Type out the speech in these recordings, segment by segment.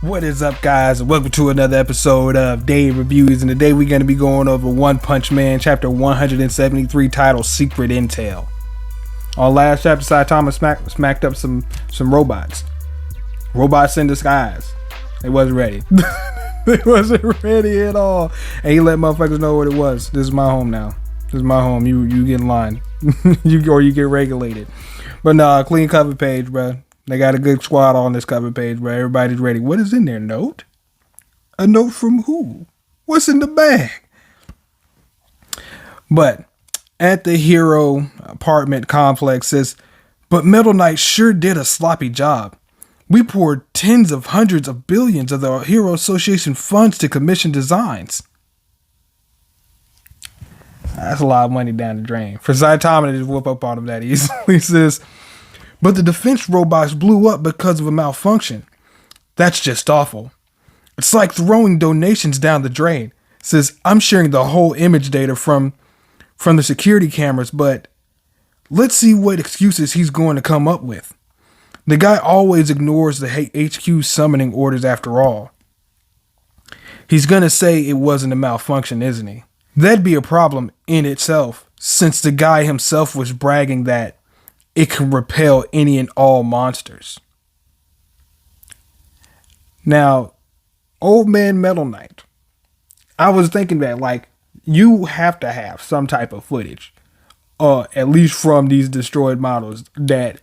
What is up, guys, and welcome to another episode of Day Reviews. And today we're going to be going over One Punch Man chapter 173, titled Secret Intel. On last chapter, Saitama smacked up some robots in disguise. They wasn't ready. They wasn't ready at all, and he let motherfuckers know what it was. This is my home now. This is my home. You get in line. you get regulated. But nah, clean cover page, bro. They got a good squad on this cover page, bro. Everybody's ready. What is in their note? A note from who? What's in the bag? But at the hero apartment complex says, but Metal Knight sure did a sloppy job. We poured tens of hundreds of billions of the Hero Association funds to commission designs. That's a lot of money down the drain. For Saitama to just whoop up on him that easily. He says, but the defense robots blew up because of a malfunction. That's just awful. It's like throwing donations down the drain. Says, I'm sharing the whole image data from the security cameras, but let's see what excuses he's going to come up with. The guy always ignores the HQ summoning orders after all. He's going to say it wasn't a malfunction, isn't he? That'd be a problem in itself, since the guy himself was bragging that it can repel any and all monsters. Now, old man Metal Knight, I was thinking that, like, you have to have some type of footage, at least from these destroyed models, that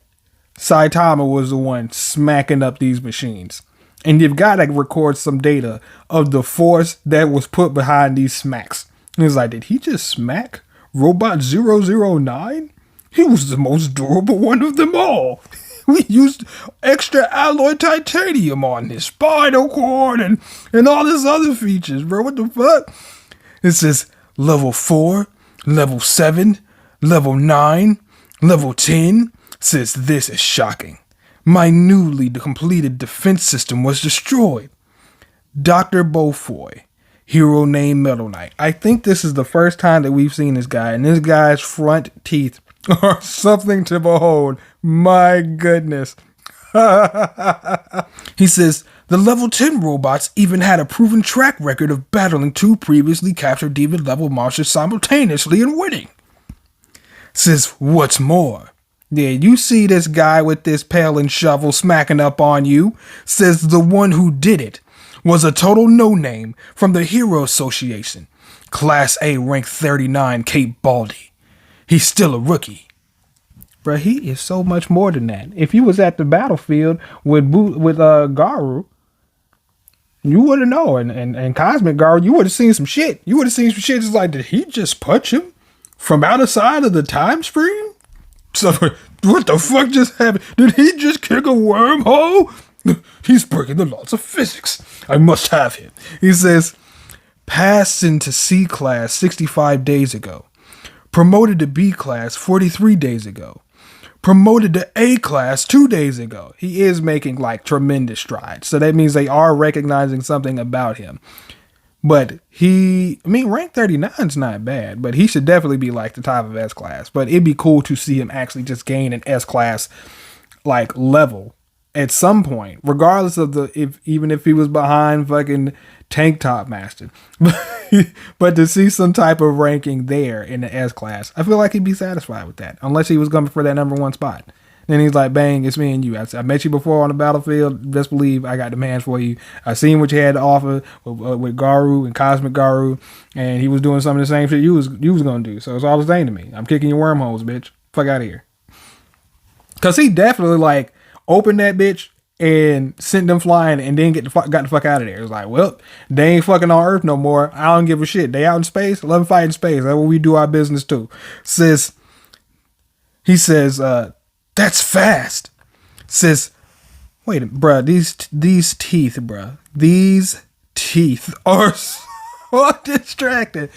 Saitama was the one smacking up these machines. And you've got to record some data of the force that was put behind these smacks. And it's like, did he just smack Robot 009? He was the most durable one of them all. We used extra alloy titanium on his spinal cord and all this other features, bro. What the fuck? It says level 4, level 7, level 9, level 10. Says this is shocking. My newly completed defense system was destroyed. Dr. Beaufoy, hero named Metal Knight. I think this is the first time that we've seen this guy, and this guy's front teeth are something to behold. My goodness. He says, the level 10 robots even had a proven track record of battling two previously captured demon level monsters simultaneously and winning. Says, what's more? Yeah, you see this guy with this pail and shovel smacking up on you. Says the one who did it was a total no-name from the Hero Association. Class A rank 39 Cape Baldy. He's still a rookie. Bro, he is so much more than that. If you was at the battlefield with Garu, you would have known. And Cosmic Garu, you would have seen some shit. You would have seen some shit just like, did he just punch him from outside of the time stream? So, what the fuck just happened? Did he just kick a wormhole? He's breaking the laws of physics. I must have him. He says, passed into C class 65 days ago. Promoted to B class 43 days ago. Promoted to A class 2 days ago. He is making like tremendous strides. So that means they are recognizing something about him. But rank 39 is not bad, but he should definitely be like the top of S class. But it'd be cool to see him actually just gain an S class like level at some point, regardless of even if he was behind fucking Tank Top Master. But to see some type of ranking there in the S class, I feel like he'd be satisfied with that, unless he was coming for that number one spot. Then he's like, bang, it's me and you. I met you before on the battlefield. Best believe I got demands for you. I seen what you had to offer with Garu and Cosmic Garu, and he was doing some of the same shit you was gonna do. So it's all the same to me. I'm kicking your wormholes, bitch. Fuck out of here. Cause he definitely like opened that bitch and sent them flying, and then got the fuck out of there. It's like, well, they ain't fucking on Earth no more. I don't give a shit. They out in space. Let them fight in space. That's what we do our business too. He says, that's fast. Says, wait, bruh, these teeth, bruh. These teeth are so distracted.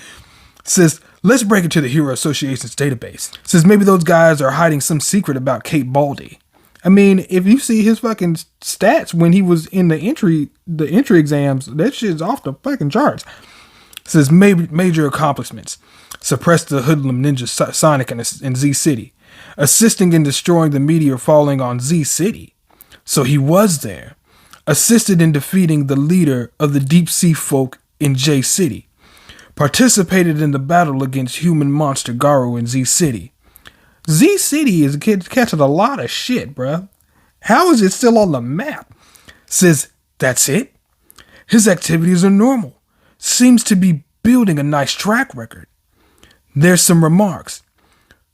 Says, let's break into the Hero Association's database. Says, maybe those guys are hiding some secret about Cape Baldy. I mean, if you see his fucking stats when he was in the entry exams, that shit's off the fucking charts. Says, major accomplishments. Suppressed the hoodlum ninja Sonic in Z City. Assisting in destroying the meteor falling on Z City. So he was there. assisted in defeating the leader of the deep sea folk in J City, participated in the battle against human monster Garu in Z City. Z City is catching a lot of shit, bruh. How is it still on the map? Says, that's it? His activities are normal. Seems to be building a nice track record. There's some remarks.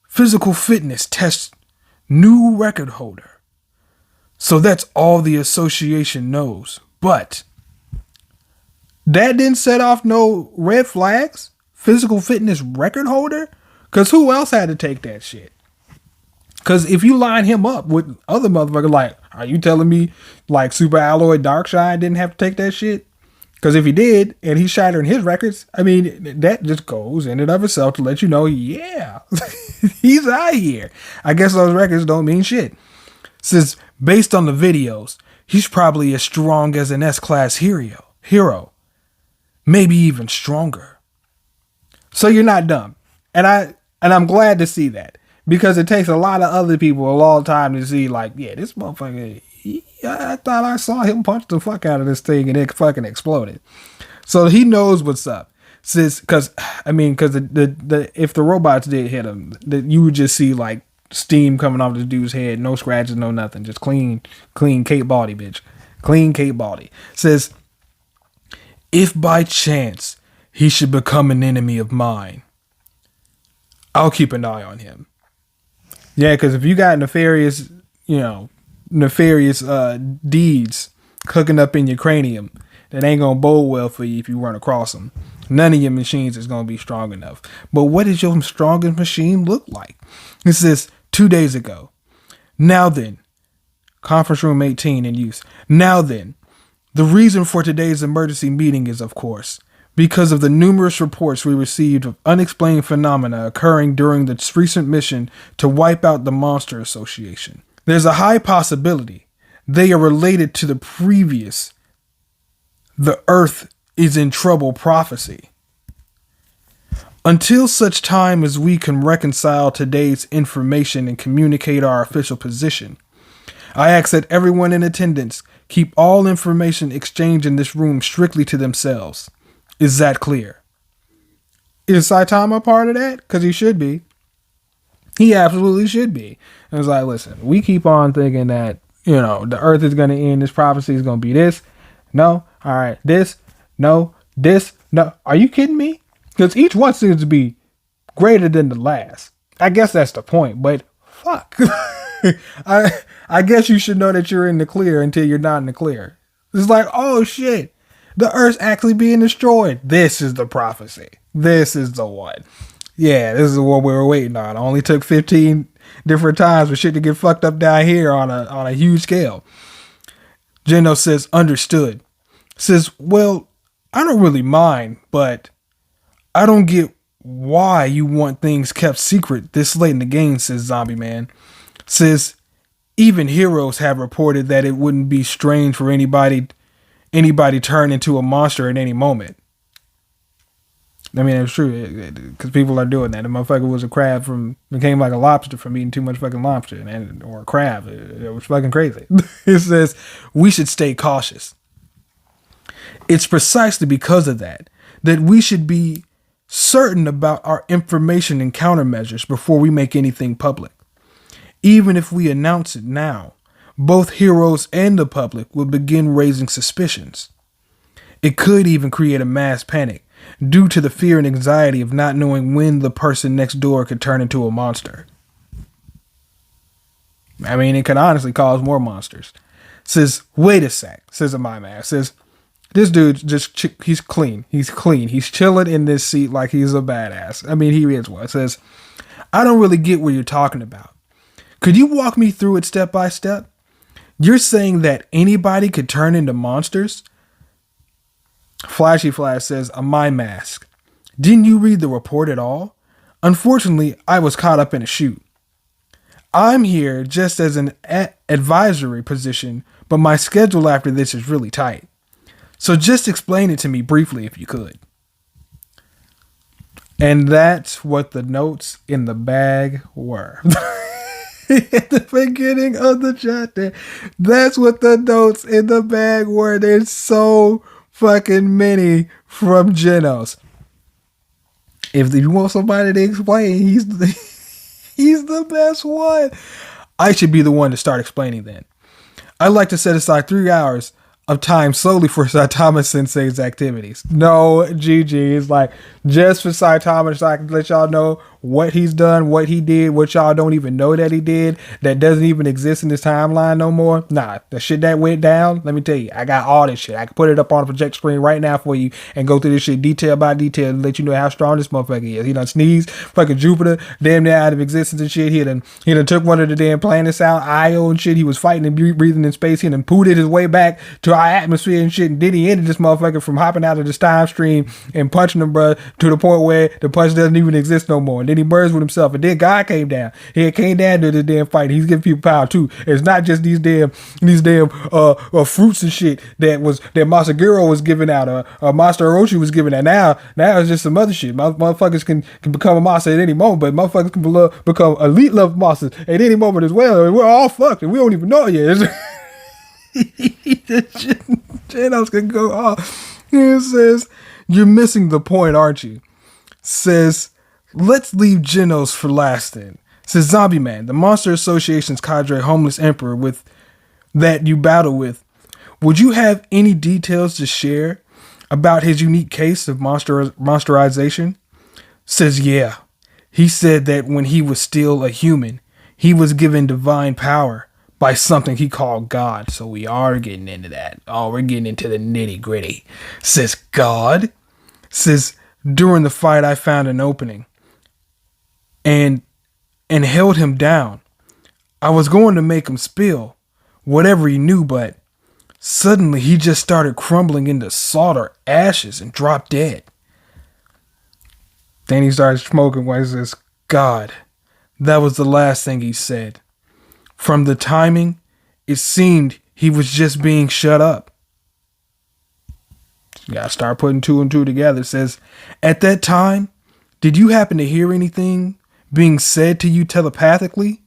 Physical fitness test new record holder. So that's all the association knows. But that didn't set off no red flags? Physical fitness record holder? Because who else had to take that shit? Because if you line him up with other motherfuckers, like, are you telling me like Super Alloy Darkshine didn't have to take that shit? Because if he did, and he's shattering his records, I mean, that just goes in and of itself to let you know, yeah, he's out here. I guess those records don't mean shit. Since based on the videos, he's probably as strong as an S-class hero. Maybe even stronger. So you're not dumb. And I'm glad to see that. Because it takes a lot of other people a long time to see, like, yeah, this motherfucker, I thought I saw him punch the fuck out of this thing and it fucking exploded. So he knows what's up. Because if the robots did hit him, you would just see, like, steam coming off this dude's head. No scratches, no nothing. Just clean Kate body, bitch. Clean Kate body. Says, if by chance he should become an enemy of mine, I'll keep an eye on him. Yeah, because if you got nefarious deeds cooking up in your cranium, that ain't going to bode well for you if you run across them. None of your machines is going to be strong enough. But what does your strongest machine look like? It says 2 days ago. Now then, conference room 18 in use. Now then, the reason for today's emergency meeting is, of course, because of the numerous reports we received of unexplained phenomena occurring during the recent mission to wipe out the Monster Association. There's a high possibility they are related to the previous "the Earth is in trouble" prophecy. Until such time as we can reconcile today's information and communicate our official position, I ask that everyone in attendance keep all information exchanged in this room strictly to themselves. Is that clear? Is Saitama part of that? Because he should be. He absolutely should be. And it's like, listen, we keep on thinking that, the Earth is going to end. This prophecy is going to be this. No. All right. This. No. This. No. Are you kidding me? Because each one seems to be greater than the last. I guess that's the point. But fuck. I guess you should know that you're in the clear until you're not in the clear. It's like, oh shit. The Earth's actually being destroyed. This is the prophecy. This is the one. Yeah, this is what we were waiting on. It only took 15 different times for shit to get fucked up down here on a huge scale. Geno says, understood. Says, well, I don't really mind, but I don't get why you want things kept secret this late in the game, says Zombie Man. Says, even heroes have reported that it wouldn't be strange for anybody turn into a monster at any moment. I mean, it's true, because people are doing that. The motherfucker was a crab became like a lobster from eating too much fucking lobster, or a crab. It was fucking crazy. It says, we should stay cautious. It's precisely because of that we should be certain about our information and countermeasures before we make anything public. Even if we announce it now, both heroes and the public will begin raising suspicions. It could even create a mass panic due to the fear and anxiety of not knowing when the person next door could turn into a monster. I mean, it could honestly cause more monsters. Says, wait a sec, says a my man. Says, this dude he's clean. He's clean. He's chilling in this seat like he's a badass. I mean, he is one. Says, I don't really get what you're talking about. Could you walk me through it step by step? You're saying that anybody could turn into monsters? Flashy Flash says, a my mask. Didn't you read the report at all? Unfortunately, I was caught up in a shoot. I'm here just as an advisory position, but my schedule after this is really tight. So just explain it to me briefly if you could. And that's what the notes in the bag were. At the beginning of the chapter. That's what the notes in the bag were. There's so fucking many from Genos. If you want somebody to explain, he's the best one. I should be the one to start explaining then. I'd like to set aside 3 hours of time solely for Saitama Sensei's activities. No, GG. It's like just for Saitama, so I can let y'all know what he's done, what he did, what y'all don't even know that he did, that doesn't even exist in this timeline no more. Nah, the shit that went down, let me tell you, I got all this shit. I can put it up on a project screen right now for you and go through this shit detail by detail and let you know how strong this motherfucker is. He done sneezed, fucking Jupiter, damn near out of existence and shit. He done took one of the damn planets out, Io and shit. He was fighting and breathing in space. He done pooted his way back to our atmosphere and shit. And then he ended this motherfucker from hopping out of this time stream and punching him, bruh, to the point where the punch doesn't even exist no more. And then he merged with himself. And then God came down. He came down to the damn fight. He's giving people power too. It's not just these damn fruits and shit that Masaguro was giving out, Master Orochi was giving out. Now it's just some other shit. Motherfuckers can become a monster at any moment, but motherfuckers can become elite level monsters at any moment as well. And we're all fucked and we don't even know it yet. Genos can go off. It says, "You're missing the point, aren't you?" Says, "Let's leave Genos for last then." Says, "Zombie Man, the Monster Association's cadre homeless emperor with that you battle with. Would you have any details to share about his unique case of monsterization?" Says, "Yeah. He said that when he was still a human, he was given divine power by something he called God." So we are getting into that. Oh, we're getting into the nitty gritty. Says, "God?" Says, "During the fight, I found an opening and held him down. I was going to make him spill whatever he knew, but suddenly he just started crumbling into salt or ashes and dropped dead." Then he started smoking while he says, "God, that was the last thing he said. From the timing, it seemed he was just being shut up." You gotta start putting 2 and 2 together. It says, "At that time, did you happen to hear anything being said to you telepathically?"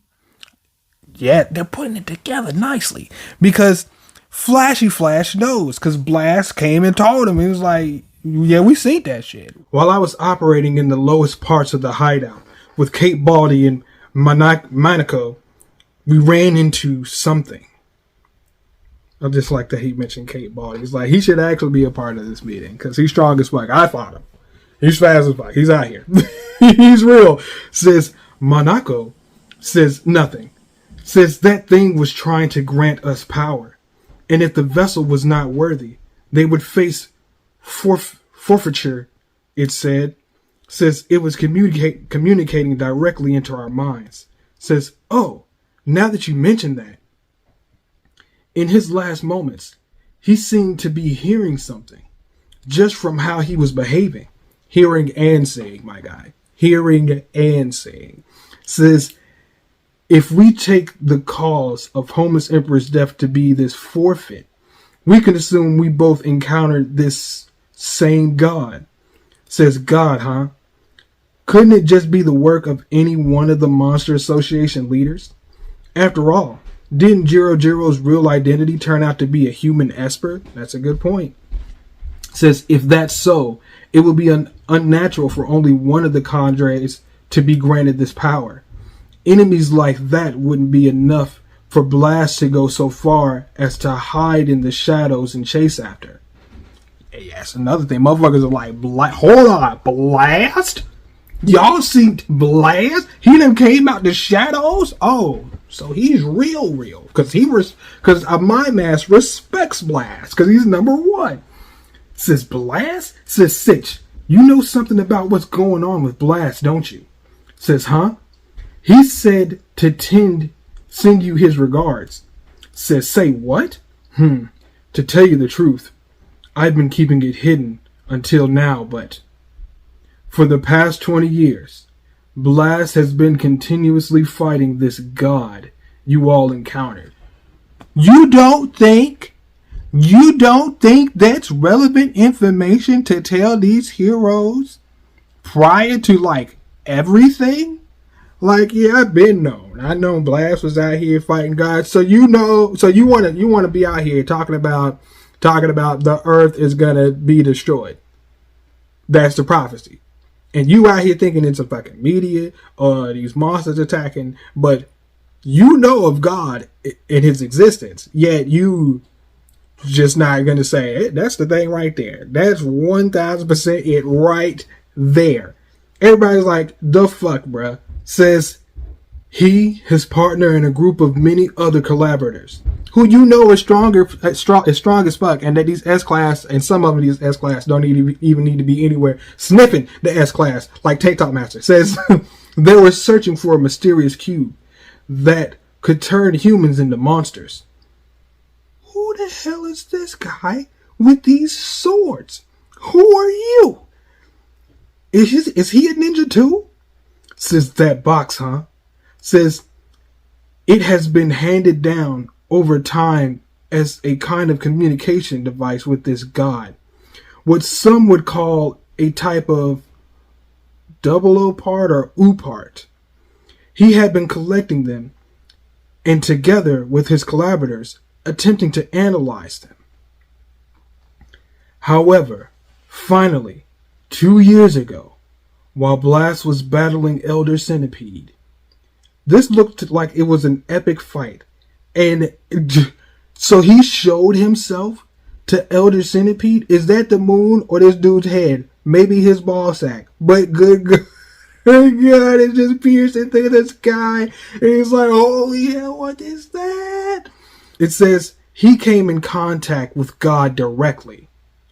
Yeah, they're putting it together nicely. Because Flashy Flash knows. Because Blast came and told him. He was like, yeah, we seen that shit. "While I was operating in the lowest parts of the hideout with Kate Baldy and Monaco, we ran into something." I just like that he mentioned Kate Baldy. He's like, he should actually be a part of this meeting because he's strong as fuck. I fought him. He's fast as fuck. He's out here. He's real. Says, "Monaco says nothing. Says that thing was trying to grant us power. And if the vessel was not worthy, they would face forfeiture, it said. Says it was communicating directly into our minds. Says, oh, now that you mention that, in his last moments, he seemed to be hearing something just from how he was behaving. Hearing and saying, my guy. Hearing and saying." Says, "If we take the cause of Homeless Emperor's death to be this forfeit, we can assume we both encountered this same God." Says, "God, huh? Couldn't it just be the work of any one of the Monster Association leaders? After all, didn't Jiro Jiro's real identity turn out to be a human esper?" That's a good point. Says, "If that's so, it would be unnatural for only one of the cadres to be granted this power. Enemies like that wouldn't be enough for Blast to go so far as to hide in the shadows and chase after." Hey, that's another thing. Motherfuckers are like, hold on, Blast? Y'all seen Blast? He done came out the shadows? Oh, so he's real. Because my mass respects Blast, because he's number one. Says, "Blast?" Says, "Sitch, you know something about what's going on with Blast, don't you?" Says, "Huh? He said to send you his regards." Says, "Say what?" To tell you the truth, I've been keeping it hidden until now, but for the past 20 years, Blast has been continuously fighting this god you all encountered." You don't think that's relevant information to tell these heroes prior to everything? Like, yeah, I've been known. I know Blast was out here fighting God. So you know, so you wanna be out here talking about the earth is gonna be destroyed. That's the prophecy. And you out here thinking it's a fucking meteor or these monsters attacking, but you know of God in his existence, yet you just not gonna say it. That's the thing right there. That's 1000% it right there. Everybody's like, the fuck, bruh. Says he, his partner, and a group of many other collaborators who you know are strong as fuck, and that these S-Class, and some of them these S-Class don't even need to be anywhere sniffing the S-Class, like Tank Top Master says. They were searching for a mysterious cube that could turn humans into monsters. Who the hell is this guy with these swords? Who are you? Is he a ninja too? Says, that box, huh? Says, it has been handed down over time as a kind of communication device with this god. What some would call a type of double O part or U part. He had been collecting them and together with his collaborators attempting to analyze them. However, finally, 2 years ago, while Blast was battling Elder Centipede, this looked like it was an epic fight. And so he showed himself to Elder Centipede. Is that the moon or this dude's head? Maybe his ball sack. But good God, it's just piercing through the sky. And he's like, holy hell, what is that? It says he came in contact with God directly.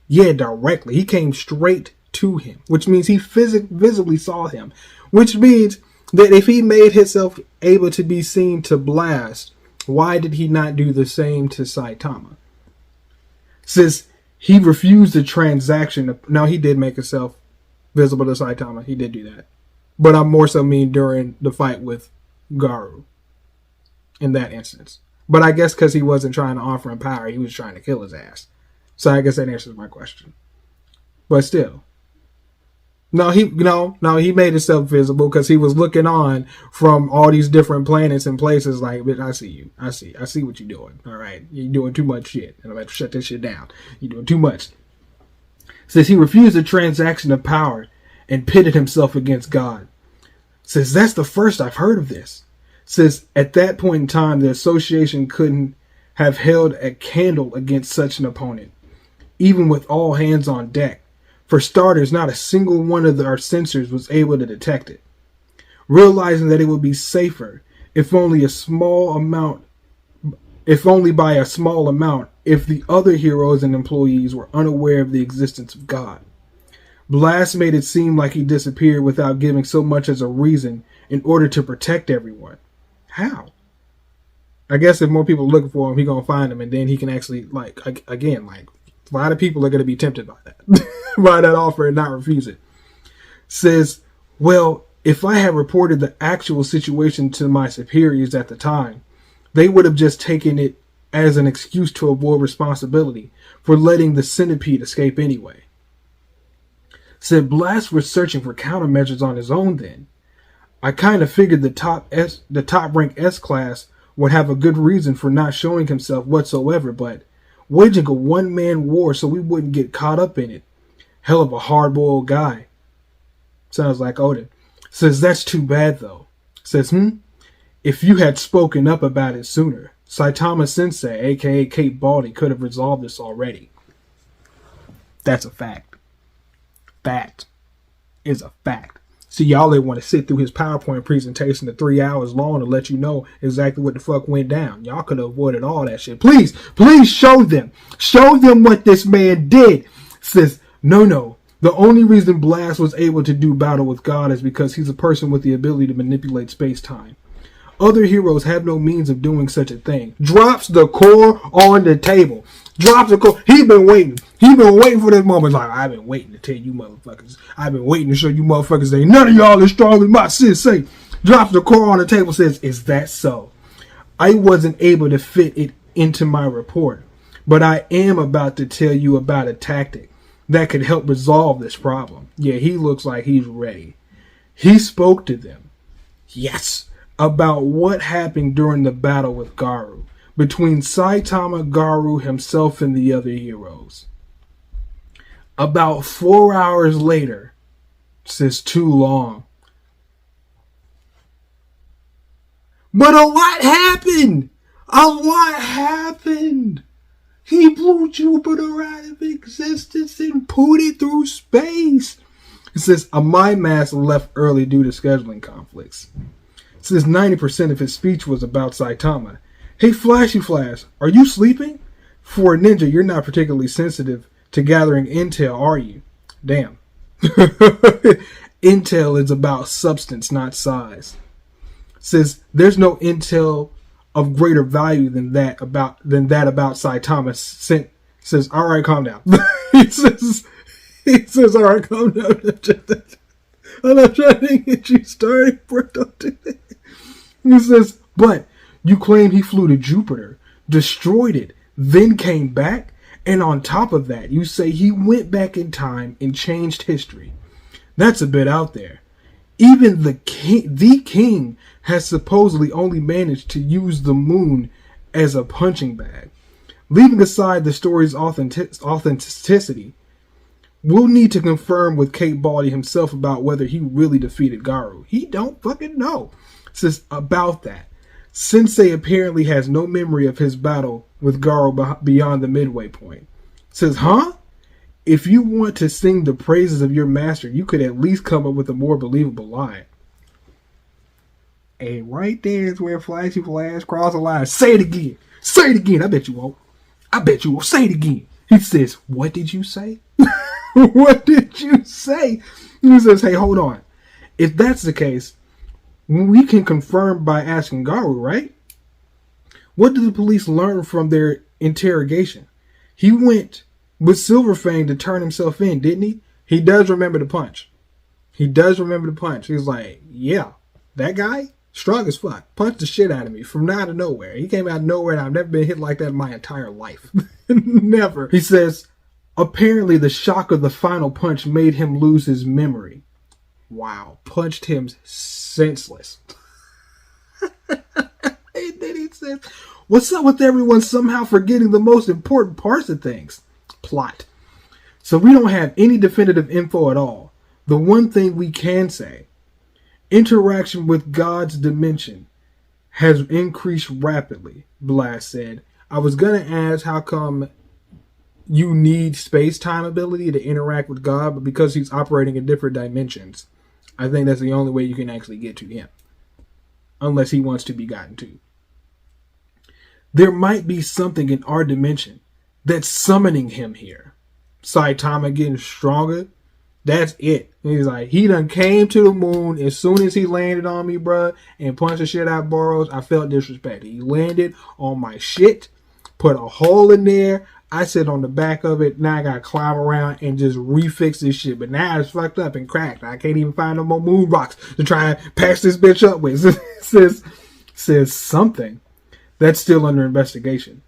Yeah, directly. He came straight to him, which means he visibly saw him, which means that if he made himself able to be seen to Blast, why did he not do the same to Saitama? Since he refused the transaction. Now, he did make himself visible to Saitama. He did do that. But I more so mean during the fight with Garou in that instance. But I guess because he wasn't trying to offer him power, he was trying to kill his ass. So I guess that answers my question. But still. No, he made himself visible because he was looking on from all these different planets and places. Like, I see you. I see what you're doing. All right, you're doing too much shit, and I'm about to shut this shit down. You're doing too much. Says he refused the transaction of power and pitted himself against God. Says that's the first I've heard of this. Says at that point in time, the association couldn't have held a candle against such an opponent, even with all hands on deck. For starters, not a single one of our sensors was able to detect it. Realizing that it would be safer, if only by a small amount, if the other heroes and employees were unaware of the existence of God. Blast made it seem like he disappeared without giving so much as a reason in order to protect everyone. How? I guess if more people are looking for him, he's going to find him, and then he can actually, a lot of people are going to be tempted by that, by that offer and not refuse it. Says, well, if I had reported the actual situation to my superiors at the time, they would have just taken it as an excuse to avoid responsibility for letting the centipede escape anyway. Said Blast was searching for countermeasures on his own then. I kind of figured the top rank S-Class would have a good reason for not showing himself whatsoever, but waging a one-man war so we wouldn't get caught up in it. Hell of a hard-boiled guy. Sounds like Odin. Says, that's too bad, though. Says, if you had spoken up about it sooner, Saitama Sensei, a.k.a. Kate Baldy, could have resolved this already. That's a fact. That is a fact. See, y'all didn't want to sit through his PowerPoint presentation to 3 hours long to let you know exactly what the fuck went down. Y'all could have avoided all that shit. Please show them. Show them what this man did. Says, no. The only reason Blast was able to do battle with God is because he's a person with the ability to manipulate space-time. Other heroes have no means of doing such a thing. Drops the core on the table. Drops the core. He's been waiting. He's been waiting for this moment. Like, I've been waiting to tell you motherfuckers. I've been waiting to show you motherfuckers that none of y'all is strong as my sensei. Drops the core on the table. Says, is that so? I wasn't able to fit it into my report, but I am about to tell you about a tactic that could help resolve this problem. Yeah, he looks like he's ready. He spoke to them. Yes, about what happened during the battle with Garou, between Saitama, Garou himself, and the other heroes. About 4 hours later, says too long. But a lot happened! A lot happened! He blew Jupiter out of existence and put it through space. It says a mind mass left early due to scheduling conflicts. It says 90% of his speech was about Saitama. Hey, Flashy Flash, are you sleeping? For a ninja, you're not particularly sensitive to gathering intel, are you? Damn. Intel is about substance, not size. It says there's no intel of greater value than that about Saitama. Says, all right, calm down. he says, all right, calm down. I'm not trying to get you started, bro. Don't do that. He says, but you claim he flew to Jupiter, destroyed it, then came back, and on top of that, you say he went back in time and changed history. That's a bit out there. Even the king has supposedly only managed to use the moon as a punching bag. Leaving aside the story's authenticity, we'll need to confirm with Kate Baldy himself about whether he really defeated Garou. He don't fucking know. Says about that. Sensei apparently has no memory of his battle with Garou beyond the midway point. Says, huh? If you want to sing the praises of your master, you could at least come up with a more believable line. And right there is where Flashy Flash crossed the line. Say it again. Say it again. I bet you won't. I bet you won't. Say it again. He says, what did you say? What did you say? He says, hey, hold on. If that's the case, we can confirm by asking Garou, right? What did the police learn from their interrogation? He went with Silverfang to turn himself in, didn't he? He does remember the punch. He does remember the punch. He's like, yeah, that guy, strong as fuck, punched the shit out of me from out of nowhere. He came out of nowhere and I've never been hit like that in my entire life. Never. He says, apparently the shock of the final punch made him lose his memory. Wow. Punched him senseless. And then he says, what's up with everyone somehow forgetting the most important parts of things? Plot. So we don't have any definitive info at all. The one thing we can say, interaction with God's dimension has increased rapidly, Blast said. I was going to ask how come you need space-time ability to interact with God, but because he's operating in different dimensions, I think that's the only way you can actually get to him. Unless he wants to be gotten to. There might be something in our dimension that's summoning him here. Saitama getting stronger. That's it. He's like, he done came to the moon. As soon as he landed on me, bruh, and punched the shit out of Boros, I felt disrespected. He landed on my shit, put a hole in there. I sit on the back of it. Now I gotta climb around and just refix this shit. But now it's fucked up and cracked. I can't even find no more moon rocks to try and patch this bitch up with. says something that's still under investigation.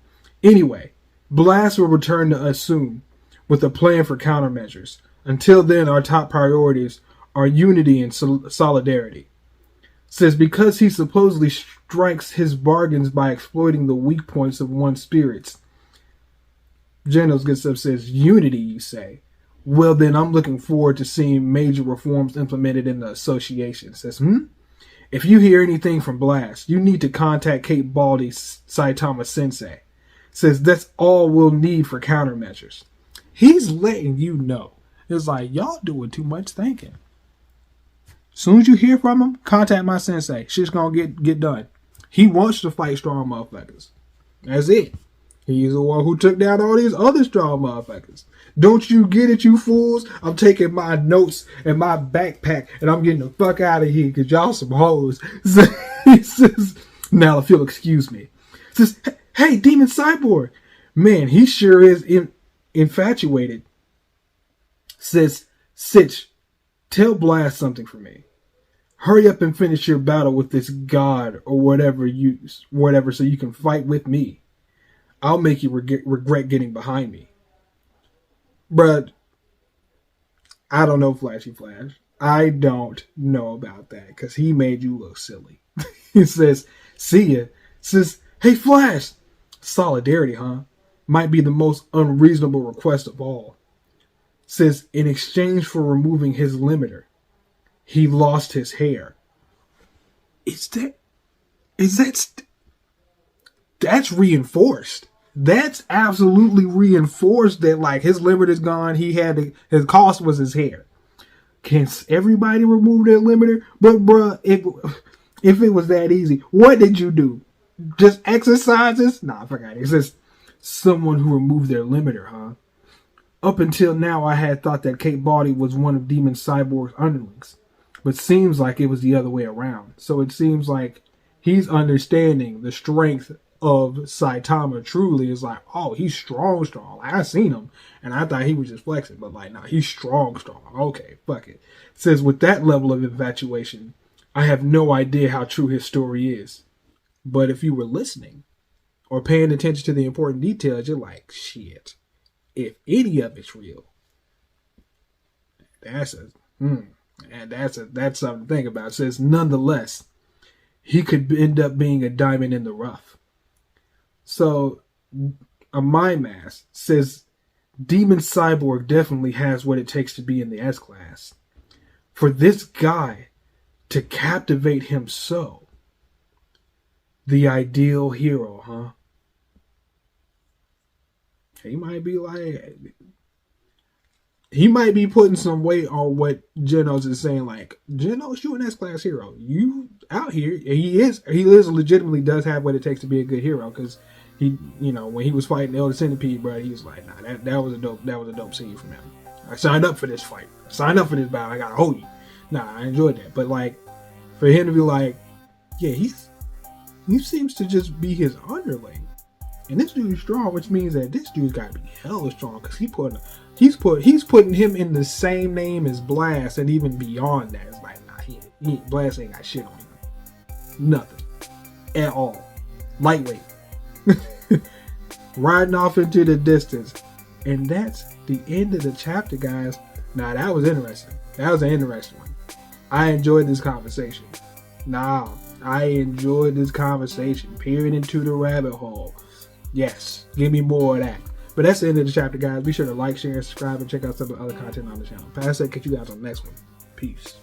Anyway, Blast will return to us soon with a plan for countermeasures. Until then, our top priorities are unity and solidarity. Says because he supposedly strikes his bargains by exploiting the weak points of one's spirits. Genos gets up, says, unity, you say? Well, then I'm looking forward to seeing major reforms implemented in the association. Says, If you hear anything from Blast, you need to contact Kate Baldy's Saitama Sensei. Says that's all we'll need for countermeasures. He's letting you know. It's like, y'all doing too much thinking. Soon as you hear from him, contact my sensei. Shit's gonna get done. He wants to fight strong motherfuckers. That's it. He's the one who took down all these other strong motherfuckers. Don't you get it, you fools? I'm taking my notes and my backpack and I'm getting the fuck out of here because y'all some hoes. He says, now if you'll excuse me. Says, hey, Demon Cyborg. Man, he sure is infatuated. Says, Sitch, tell Blast something for me. Hurry up and finish your battle with this god or whatever so you can fight with me. I'll make you regret getting behind me. Bruh, I don't know, Flashy Flash. I don't know about that because he made you look silly. He says, see ya. Says, hey Flash, solidarity, huh? Might be the most unreasonable request of all. Says, in exchange for removing his limiter, he lost his hair. Is that's reinforced. That's absolutely reinforced that like his limit is gone. His cost was his hair. Can everybody remove their limiter? But bruh, if it was that easy, what did you do? Just exercises? Nah, I forgot. It says someone who removed their limiter, huh? Up until now, I had thought that Kate Body was one of Demon Cyborg's underlings, but seems like it was the other way around. So it seems like he's understanding the strength of Saitama. Truly is like, oh, he's strong. I seen him, and I thought he was just flexing, but like, nah, he's strong. Okay, fuck it. It says with that level of infatuation, I have no idea how true his story is. But if you were listening or paying attention to the important details, you're like, shit. If any of it's real, that's something to think about. It says, nonetheless, he could end up being a diamond in the rough. So, a Mind Mass says, Demon Cyborg definitely has what it takes to be in the S-Class. For this guy to captivate him so, the ideal hero, huh? He might be putting some weight on what Genos is saying. Like, Genos, you an S-Class hero. You out here. He legitimately does have what it takes to be a good hero. Because he, when he was fighting the Elder Centipede, bro, he was like, nah, that was a dope scene from him. I signed up for this fight. I signed up for this battle. I gotta hold you. Nah, I enjoyed that. But like, for him to be like, yeah, he seems to just be his underling. And this dude's strong, which means that this dude's gotta be hella strong because he's putting him in the same name as Blast, and even beyond that, it's like, nah, Blast ain't got shit on him, nothing at all. Lightweight, riding off into the distance, and that's the end of the chapter, guys. Now that was interesting. That was an interesting one. I enjoyed this conversation. Peering into the rabbit hole. Yes, give me more of that. But that's the end of the chapter, guys. Be sure to like, share, subscribe, and check out some of the other content on the channel. Past that, catch you guys on the next one. Peace.